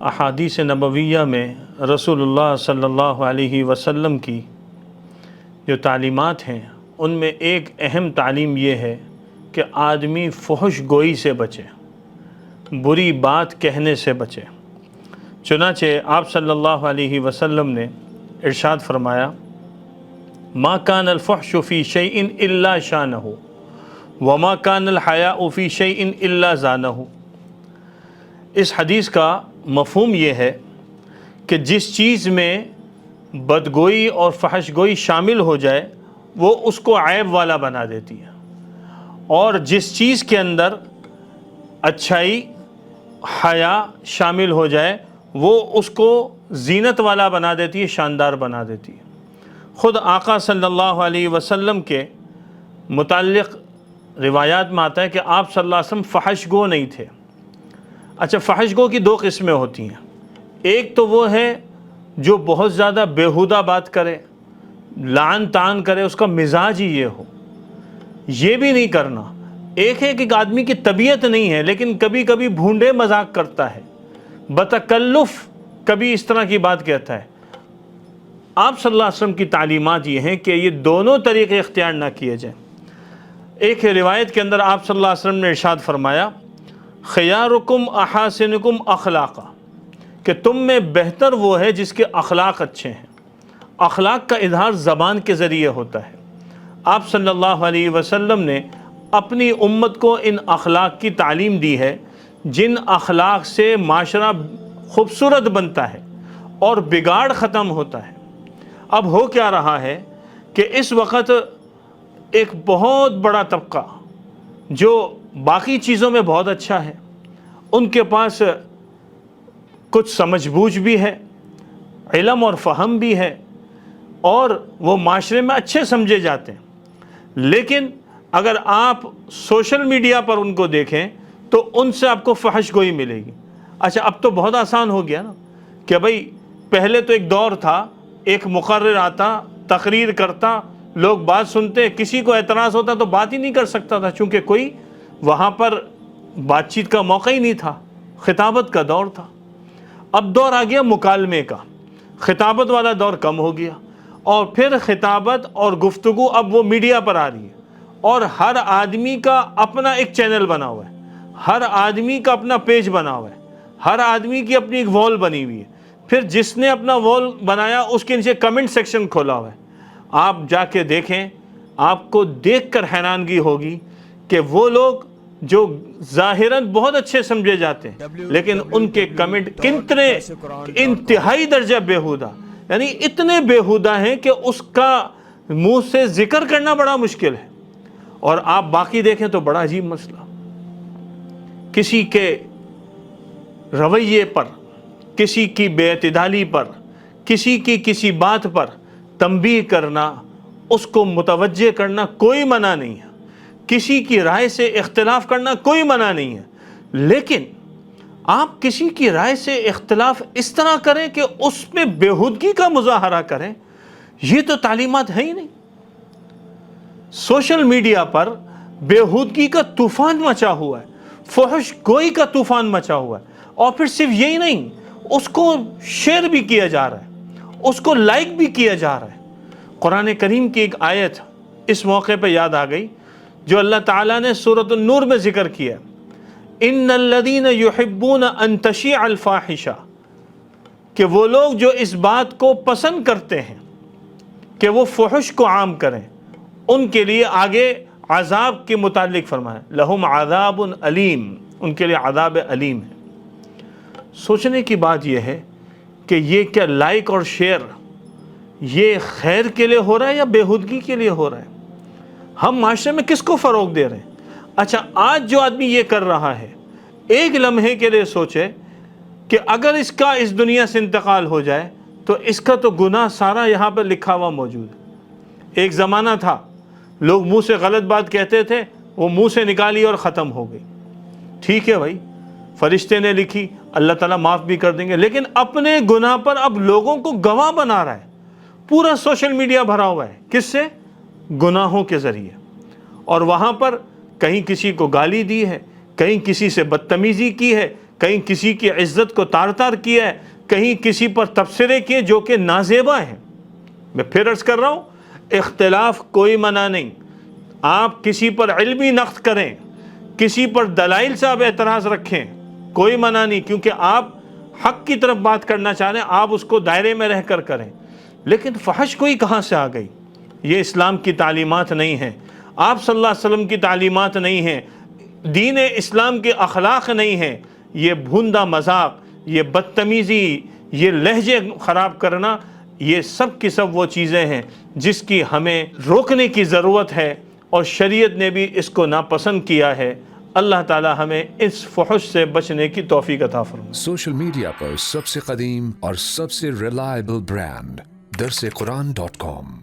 احادیث نبویہ میں رسول اللہ صلی اللہ علیہ وسلم کی جو تعلیمات ہیں ان میں ایک اہم تعلیم یہ ہے کہ آدمی فحش گوئی سے بچے، بری بات کہنے سے بچے۔ چنانچہ آپ صلی اللہ علیہ وسلم نے ارشاد فرمایا، ما کان الفحش فی شیء الا شانہ وما کان الحیاء فی شیء الا زانہ۔ اس حدیث کا مفہوم یہ ہے کہ جس چیز میں بدگوئی اور فحش گوئی شامل ہو جائے وہ اس کو عیب والا بنا دیتی ہے، اور جس چیز کے اندر اچھائی حیا شامل ہو جائے وہ اس کو زینت والا بنا دیتی ہے، شاندار بنا دیتی ہے۔ خود آقا صلی اللہ علیہ وسلم کے متعلق روایات میں آتا ہے کہ آپ صلی اللہ علیہ وسلم فحش گو نہیں تھے۔ اچھا، فحش گو کی دو قسمیں ہوتی ہیں، ایک تو وہ ہے جو بہت زیادہ بیہودہ بات کرے، لعن طعن کرے، اس کا مزاج ہی یہ ہو، یہ بھی نہیں کرنا۔ ایک ہے کہ ایک آدمی کی طبیعت نہیں ہے لیکن کبھی کبھی بھونڈے مذاق کرتا ہے، بتکلف کبھی اس طرح کی بات کہتا ہے۔ آپ صلی اللہ علیہ وسلم کی تعلیمات یہ ہیں کہ یہ دونوں طریقے اختیار نہ کیے جائیں۔ ایک روایت کے اندر آپ صلی اللہ علیہ وسلم نے ارشاد فرمایا، خیارکم احاسنکم اخلاقا، کہ تم میں بہتر وہ ہے جس کے اخلاق اچھے ہیں۔ اخلاق کا اظہار زبان کے ذریعے ہوتا ہے۔ آپ صلی اللہ علیہ وسلم نے اپنی امت کو ان اخلاق کی تعلیم دی ہے جن اخلاق سے معاشرہ خوبصورت بنتا ہے اور بگاڑ ختم ہوتا ہے۔ اب ہو کیا رہا ہے کہ اس وقت ایک بہت بڑا طبقہ جو باقی چیزوں میں بہت اچھا ہے، ان کے پاس کچھ سمجھ بوجھ بھی ہے، علم اور فہم بھی ہے، اور وہ معاشرے میں اچھے سمجھے جاتے ہیں، لیکن اگر آپ سوشل میڈیا پر ان کو دیکھیں تو ان سے آپ کو فحش گوئی ملے گی۔ اچھا، اب تو بہت آسان ہو گیا نا کہ بھئی پہلے تو ایک دور تھا، ایک مقرر آتا، تقریر کرتا، لوگ بات سنتے، کسی کو اعتراض ہوتا تو بات ہی نہیں کر سکتا تھا، چونکہ کوئی وہاں پر بات چیت کا موقع ہی نہیں تھا، خطابت کا دور تھا۔ اب دور آ گیا مکالمے کا، خطابت والا دور کم ہو گیا، اور پھر خطابت اور گفتگو اب وہ میڈیا پر آ رہی ہے، اور ہر آدمی کا اپنا ایک چینل بنا ہوا ہے، ہر آدمی کا اپنا پیج بنا ہوا ہے، ہر آدمی کی اپنی ایک وال بنی ہوئی ہے۔ پھر جس نے اپنا وال بنایا اس کے نیچے کمنٹ سیکشن کھولا ہوا ہے، آپ جا کے دیکھیں، آپ کو دیکھ کر حیرانگی ہوگی کہ وہ لوگ جو ظاہراً بہت اچھے سمجھے جاتے ہیں لیکن ان کے کمنٹ کتنے انتہائی درجہ بیہودہ، یعنی اتنے بیہودہ ہیں کہ اس کا منہ سے ذکر کرنا بڑا مشکل ہے۔ اور آپ باقی دیکھیں تو بڑا عجیب مسئلہ، کسی کے رویے پر، کسی کی بے اعتدالی پر، کسی کی کسی بات پر تنبیہ کرنا، اس کو متوجہ کرنا کوئی منع نہیں ہے، کسی کی رائے سے اختلاف کرنا کوئی منع نہیں ہے، لیکن آپ کسی کی رائے سے اختلاف اس طرح کریں کہ اس میں بیہودگی کا مظاہرہ کریں، یہ تو تعلیمات ہے ہی نہیں۔ سوشل میڈیا پر بیہودگی کا طوفان مچا ہوا ہے، فحش گوئی کا طوفان مچا ہوا ہے، اور پھر صرف یہی نہیں، اس کو شیئر بھی کیا جا رہا ہے، اس کو لائک بھی کیا جا رہا ہے۔ قرآن کریم کی ایک آیت اس موقع پہ یاد آ گئی جو اللہ تعالیٰ نے سورۃ النور میں ذکر کیا، ان الذین یحبون ان تشیع الفاحشہ، کہ وہ لوگ جو اس بات کو پسند کرتے ہیں کہ وہ فحش کو عام کریں، ان کے لیے آگے عذاب کے متعلق فرمایا، لہم عذاب علیم، ان کے لیے عذاب علیم ہے۔ سوچنے کی بات یہ ہے کہ یہ کیا لائک اور شیئر یہ خیر کے لیے ہو رہا ہے یا بیہودگی کے لیے ہو رہا ہے؟ ہم معاشرے میں کس کو فروغ دے رہے ہیں؟ اچھا، آج جو آدمی یہ کر رہا ہے، ایک لمحے کے لیے سوچے کہ اگر اس کا اس دنیا سے انتقال ہو جائے تو اس کا تو گناہ سارا یہاں پر لکھا ہوا موجود ہے۔ ایک زمانہ تھا لوگ منہ سے غلط بات کہتے تھے، وہ منہ سے نکالی اور ختم ہو گئی، ٹھیک ہے بھائی، فرشتے نے لکھی، اللہ تعالیٰ معاف بھی کر دیں گے، لیکن اپنے گناہ پر اب لوگوں کو گواہ بنا رہا ہے۔ پورا سوشل میڈیا بھرا ہوا ہے، کس سے؟ گناہوں کے ذریعے، اور وہاں پر کہیں کسی کو گالی دی ہے، کہیں کسی سے بدتمیزی کی ہے، کہیں کسی کی عزت کو تار تار کیا ہے، کہیں کسی پر تبصرے کیے جو کہ نازیبا ہیں۔ میں پھر عرض کر رہا ہوں، اختلاف کوئی منع نہیں، آپ کسی پر علمی نقد کریں، کسی پر دلائل سے آپ اعتراض رکھیں، کوئی منع نہیں، کیونکہ آپ حق کی طرف بات کرنا چاہ رہے ہیں، آپ اس کو دائرے میں رہ کر کریں۔ لیکن فحش کوئی کہاں سے آ گئی؟ یہ اسلام کی تعلیمات نہیں ہیں، آپ صلی اللہ علیہ وسلم کی تعلیمات نہیں ہیں، دین اسلام کے اخلاق نہیں ہیں۔ یہ بھوندا مذاق، یہ بدتمیزی، یہ لہجے خراب کرنا، یہ سب کی سب وہ چیزیں ہیں جس کی ہمیں روکنے کی ضرورت ہے، اور شریعت نے بھی اس کو ناپسند کیا ہے۔ اللہ تعالی ہمیں اس فحش سے بچنے کی توفیق عطا فرمائے۔ سوشل میڈیا پر سب سے قدیم اور سب سے ریلائبل برانڈ درسقرآن.com